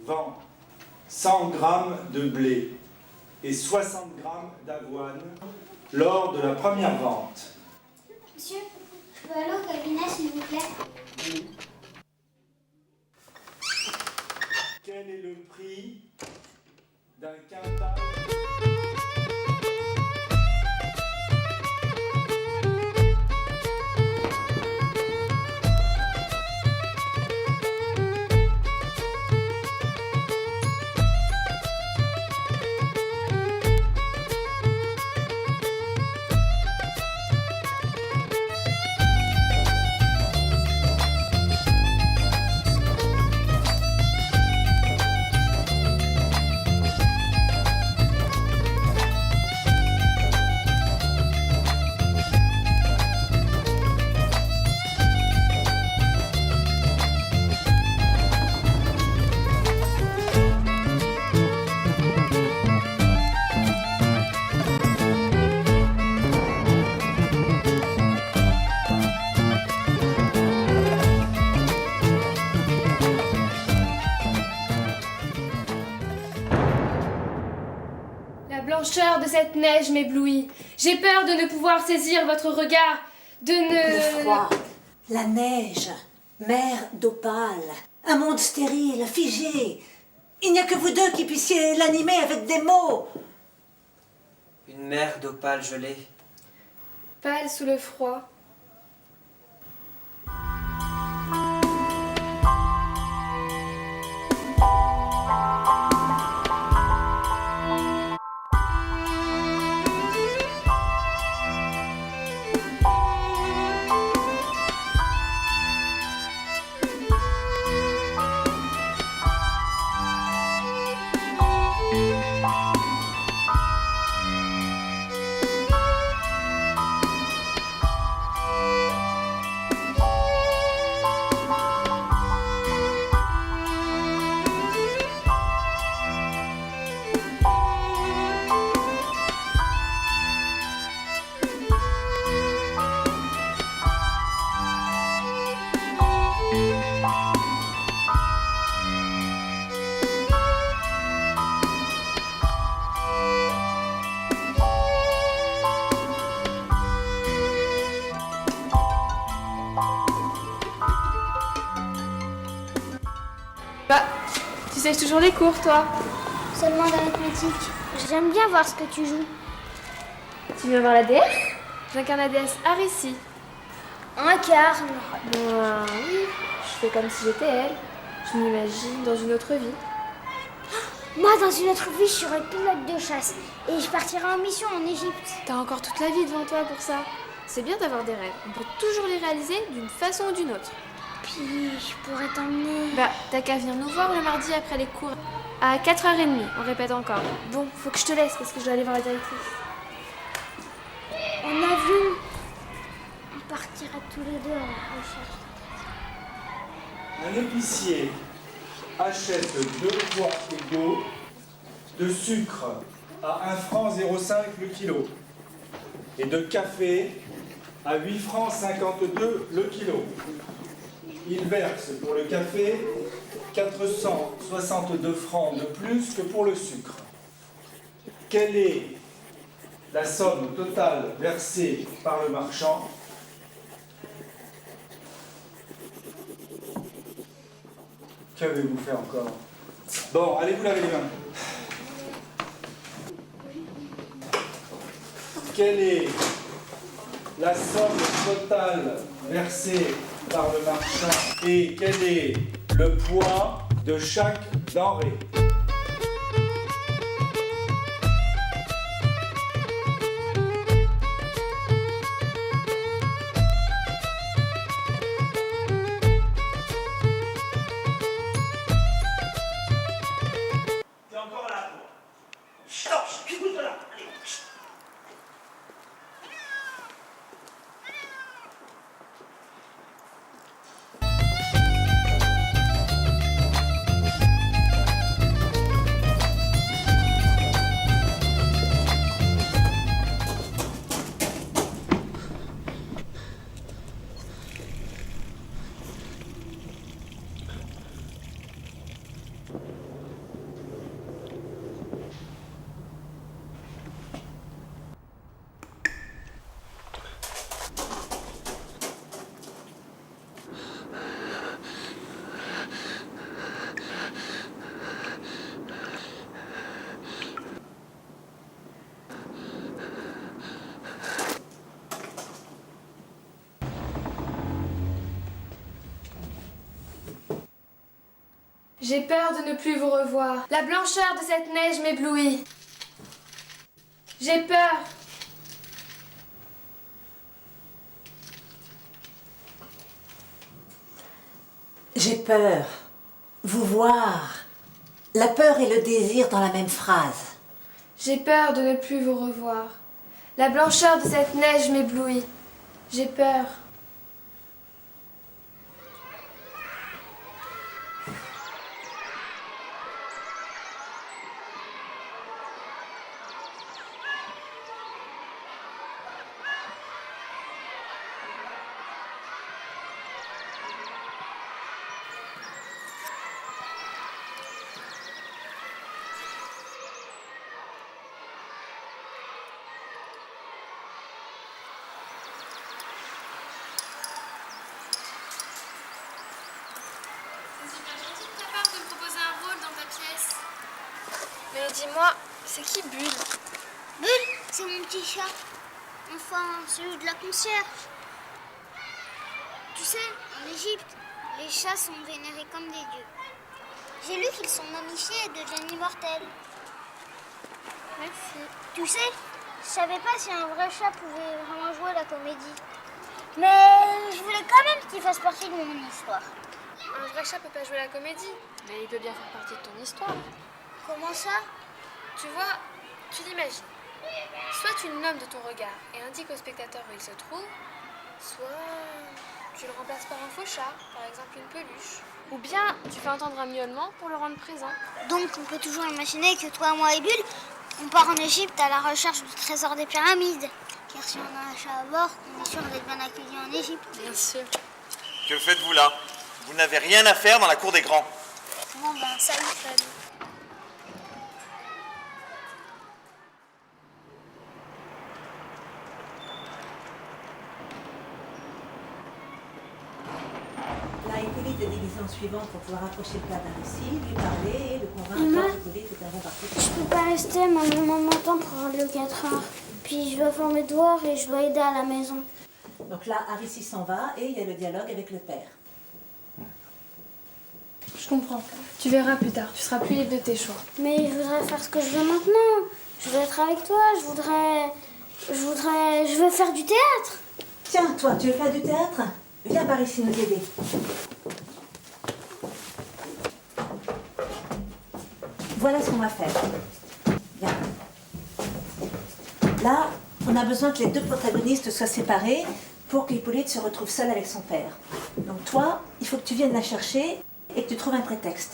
vend 100 grammes de blé et 60 grammes d'avoine lors de la première vente. Monsieur, je peux aller au cabinet, s'il vous plaît? Quel est le prix d'un quintal? La blancheur de cette neige m'éblouit. J'ai peur de ne pouvoir saisir votre regard, de ne... Le froid, la neige, mer d'opale, un monde stérile, figé. Il n'y a que vous deux qui puissiez l'animer avec des mots. Une mer d'opale gelée. Pâle sous le froid. Bah, tu sèches toujours les cours, toi. Seulement d'arithmétique. J'aime bien voir ce que tu joues. Tu viens voir la déesse? J'incarne la déesse Aricie. Incarne. Oui, je fais comme si j'étais elle. Je m'imagine dans une autre vie. Moi, dans une autre vie, je serai pilote de chasse. Et je partirai en mission en Égypte. T'as encore toute la vie devant toi pour ça. C'est bien d'avoir des rêves. On peut toujours les réaliser d'une façon ou d'une autre. Puis, je pourrais t'emmener... Bah, t'as qu'à venir nous voir le mardi après les cours. À 4h30, on répète encore. Bon, faut que je te laisse parce que je dois aller voir la directrice. En avion. On partira tous les deux à la recherche. Un épicier achète 2 poids égaux de sucre à 1 franc 0,5 le kilo et de café à 8 francs 52 le kilo. Il verse pour le café 462 francs de plus que pour le sucre. Quelle est la somme totale versée par le marchand? Qu'avez-vous fait encore? Bon, allez vous laver les mains. Quelle est la somme totale versée par le marchand et quel est le poids de chaque denrée? T'es encore là, toi. Stop, écoute là. Allez. J'ai peur de ne plus vous revoir. La blancheur de cette neige m'éblouit. J'ai peur. J'ai peur. Vous voir. La peur et le désir dans la même phrase. J'ai peur de ne plus vous revoir. La blancheur de cette neige m'éblouit. J'ai peur. C'est super gentil de ta part de me proposer un rôle dans ta pièce. Mais dis-moi, c'est qui Bulle? Bulle, c'est mon petit chat. Enfin, celui de la concierge. Tu sais, en Égypte, les chats sont vénérés comme des dieux. J'ai lu qu'ils sont momifiés et deviennent immortels. Merci. Tu sais, je savais pas si un vrai chat pouvait vraiment jouer la comédie. Mais je voulais quand même qu'il fasse partie de mon histoire. Un vrai chat peut pas jouer la comédie, mais il peut bien faire partie de ton histoire. Comment ça? Tu vois, tu l'imagines. Soit tu le nommes de ton regard et indiques au spectateur où il se trouve, soit tu le remplaces par un faux chat, par exemple une peluche. Ou bien tu fais entendre un miaulement pour le rendre présent. Donc on peut toujours imaginer que toi, moi et Bulle, on part en Égypte à la recherche du trésor des pyramides. Car si on a un chat à bord, on est sûr d'être bien accueillis en Égypte. Bien sûr. Que faites-vous là? Vous n'avez rien à faire dans la cour des grands. Bon ben, salut Fred. Là, Hippolyte est déguisé en suivant pour pouvoir approcher le père d'Aricie, lui parler et le convaincre Maman, qu'Hippolyte est un bon parti. Je peux pas rester, ma maman m'attend pour rentrer aux 4 heures. Puis je dois faire mes devoirs et je dois aider à la maison. Donc là, Aricie s'en va et il y a le dialogue avec le père. Je comprends. Tu verras plus tard, tu seras plus libre de tes choix. Mais je voudrais faire ce que je veux maintenant. Je veux être avec toi, je veux faire du théâtre. Tiens, toi, tu veux faire du théâtre? Viens par ici nous aider. Voilà ce qu'on va faire. Viens. Là, on a besoin que les deux protagonistes soient séparés pour qu'Hippolyte se retrouve seul avec son père. Donc toi, il faut que tu viennes la chercher et que tu trouves un prétexte.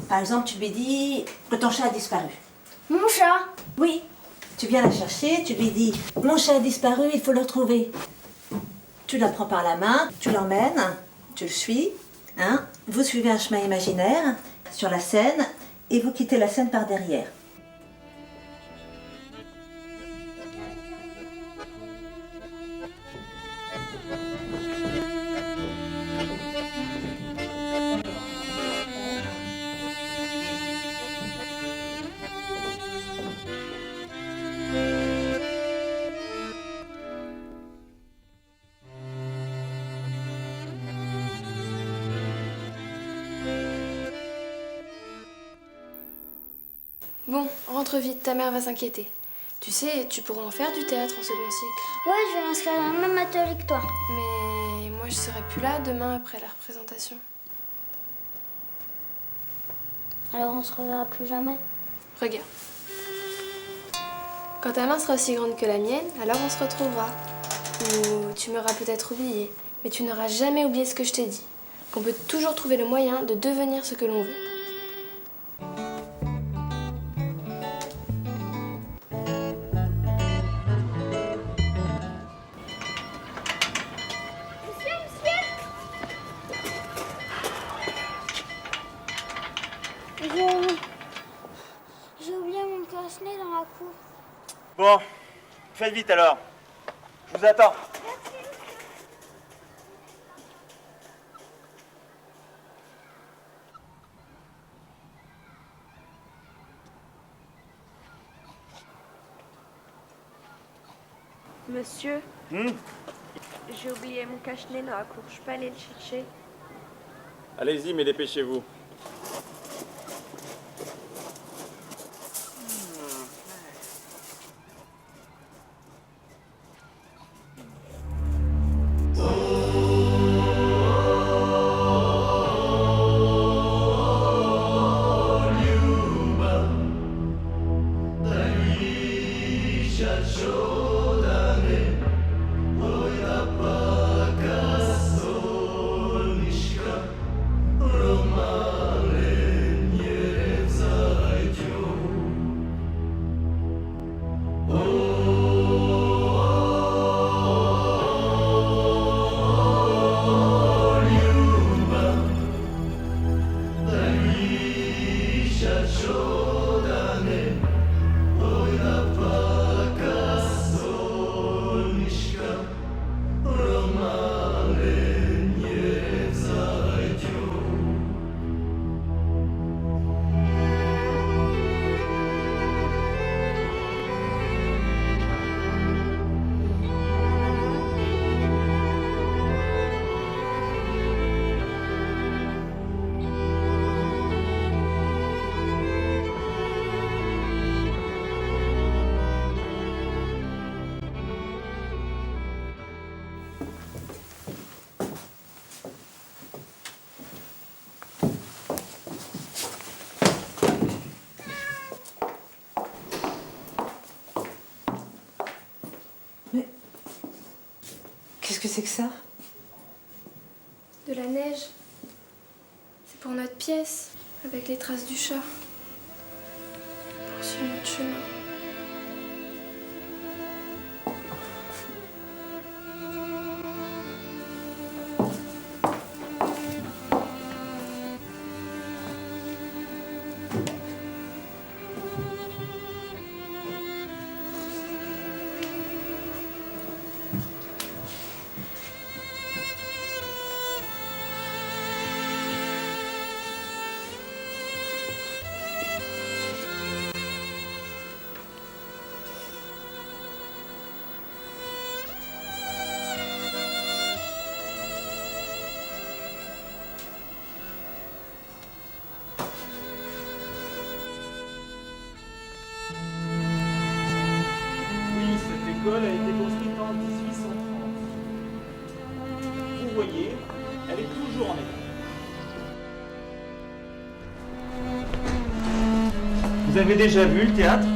Par exemple, tu lui dis que ton chat a disparu. Mon chat. Oui, tu viens la chercher, tu lui dis « Mon chat a disparu, il faut le retrouver ». Tu la prends par la main, tu l'emmènes, tu le suis, hein, vous suivez un chemin imaginaire sur la scène et vous quittez la scène par derrière. Bon, rentre vite, ta mère va s'inquiéter. Tu sais, tu pourras en faire du théâtre en second cycle. Ouais, je vais m'inscrire dans le même atelier que toi. Mais moi, je serai plus là demain après la représentation. Alors on se reverra plus jamais. Regarde. Quand ta main sera aussi grande que la mienne, alors on se retrouvera. Ou tu m'auras peut-être oublié, mais tu n'auras jamais oublié ce que je t'ai dit. Qu'on peut toujours trouver le moyen de devenir ce que l'on veut. J'ai oublié mon cache-nez dans la cour. Bon, faites vite alors. Je vous attends. Monsieur, j'ai oublié mon cache-nez dans la cour. Je peux aller le chercher? Allez-y, mais dépêchez-vous. Mais qu'est-ce que c'est que ça? De la neige. C'est pour notre pièce, avec les traces du chat. Poursuivre notre chemin. Oui, cette école a été construite en 1830. Vous voyez, elle est toujours en état. Vous avez déjà vu le théâtre ?